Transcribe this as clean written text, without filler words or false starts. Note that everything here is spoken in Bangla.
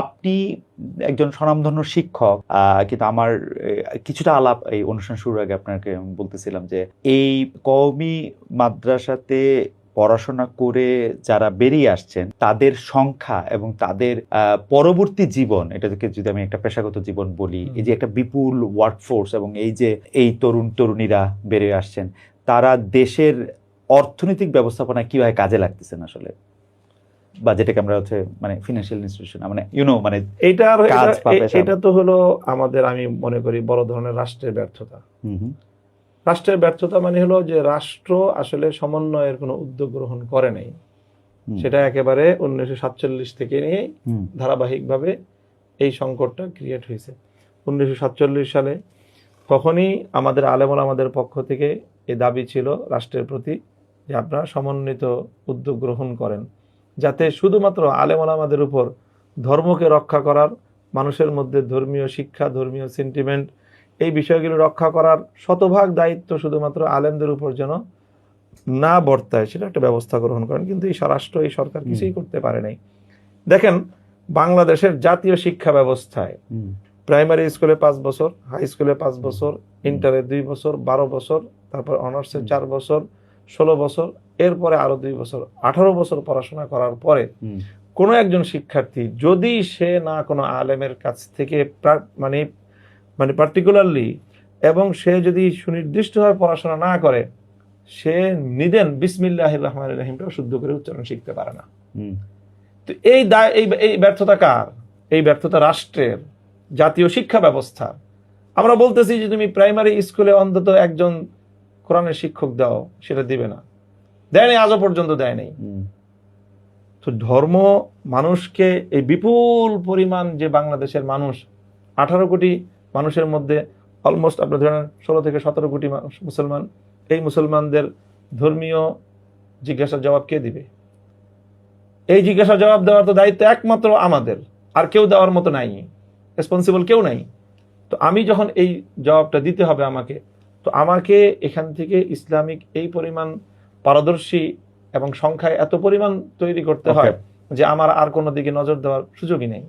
আপনি একজন স্বনামধন্য শিক্ষক, কিন্তু আমার কিছুটা আলাপ এই অনুষ্ঠান শুরুর আগে আপনাকে বলতেছিলাম যে এই কওমি মাদ্রাসাতে পড়াশোনা করে যারা বেরিয়ে আসছেন তাদের সংখ্যা এবং তাদের পরবর্তী জীবন, এটাকে যদি আমি একটা পেশাগত জীবন বলি, এই যে একটা বিপুল ওয়ার্কফোর্স এবং এই যে এই তরুণ তরুণীরা বেরিয়ে আসছেন, তারা দেশের অর্থনৈতিক ব্যবস্থাপনায় কিভাবে কাজে লাগতেছেন আসলে, বা যেটাকে আমরা হচ্ছে মানে ফিনান্সিয়াল ইনস্টিটিউশন মানে মানে এটা তো হলো আমাদের, আমি মনে করি বড় ধরনের রাষ্ট্রের ব্যর্থতা। রাষ্ট্রের ব্যর্থতা মানে হলো যে রাষ্ট্র আসলে সমন্বয়ের কোনো উদ্যোগ গ্রহণ করে নাই। সেটা একেবারে 1947 থেকে নিয়ে ধারাবাহিকভাবে এই সংকটটা ক্রিয়েট হয়েছে। 1947 সালে তখনই আমাদের আলেমুলামাদের পক্ষ থেকে এই দাবি ছিল রাষ্ট্রের প্রতি যে আপনারা সমন্বিত উদ্যোগ গ্রহণ করেন, যাতে শুধুমাত্র আলেমুলামাদের উপর ধর্মকে রক্ষা করার, মানুষের মধ্যে ধর্মীয় শিক্ষা, ধর্মীয় সেন্টিমেন্ট, এই বিষয়গুলো রক্ষা করার শতভাগ দায়িত্ব শুধুমাত্র আলেমদের উপর যেন না বর্তায়, সেটা একটা ব্যবস্থা গ্রহণ করেন। কিন্তু এই রাষ্ট্র, এই সরকার কিছুই করতে পারে নাই। দেখেন, বাংলাদেশের জাতীয় শিক্ষা ব্যবস্থায় প্রাইমারি স্কুলে 5 বছর, হাই স্কুলে 5 বছর, ইন্টারে 2 বছর, 12 বছর, তারপর অনার্সে 4 বছর, 16 বছর, এরপরে আরো 2 বছর, 18 বছর পড়াশোনা করার পরে কোনো একজন শিক্ষার্থী যদি সে না কোনো আলেমের কাছ থেকে মানে পার্টিকুলারলি, এবং সে যদি সুনির্দিষ্টভাবে পড়াশোনা না করে, সে নিদেন বিসমিল্লাহির রহমানির রহিমটাও শুদ্ধ করে উচ্চারণ শিখতে পারে না। তো এই ব্যর্থতা কার? এই ব্যর্থতা রাষ্ট্রের, জাতীয় শিক্ষা ব্যবস্থা। আমরা বলতেছি যে তুমি প্রাইমারি স্কুলে অন্তত একজন কোরআনের শিক্ষক দাও, সেটা দিবে না, দেয় নাই, আজও পর্যন্ত দেয় নাই। তো ধর্ম মানুষকে, এই বিপুল পরিমাণ যে বাংলাদেশের মানুষ, 18 কোটি মানুষের মধ্যে অলমোস্ট আপনার ধরেন 16 থেকে 17 কোটি মুসলমান, এই মুসলমানদের ধর্মীয় জিজ্ঞাসার জবাব কে দিবে? এই জিজ্ঞাসার জবাব দেওয়ার তো দায়িত্ব একমাত্র আমাদের, আর কেউ দেওয়ার মতো নাই, রেসপন্সিবল কেউ নাই। তো আমি যখন এই জবাবটা দিতে হবে আমাকে, তো আমাকে এখান থেকে ইসলামিক এই পরিমাণ পারদর্শী এবং সংখ্যায় এত পরিমাণ তৈরি করতে হয় যে আমার আর কোনো দিকে নজর দেওয়ার সুযোগই নেই।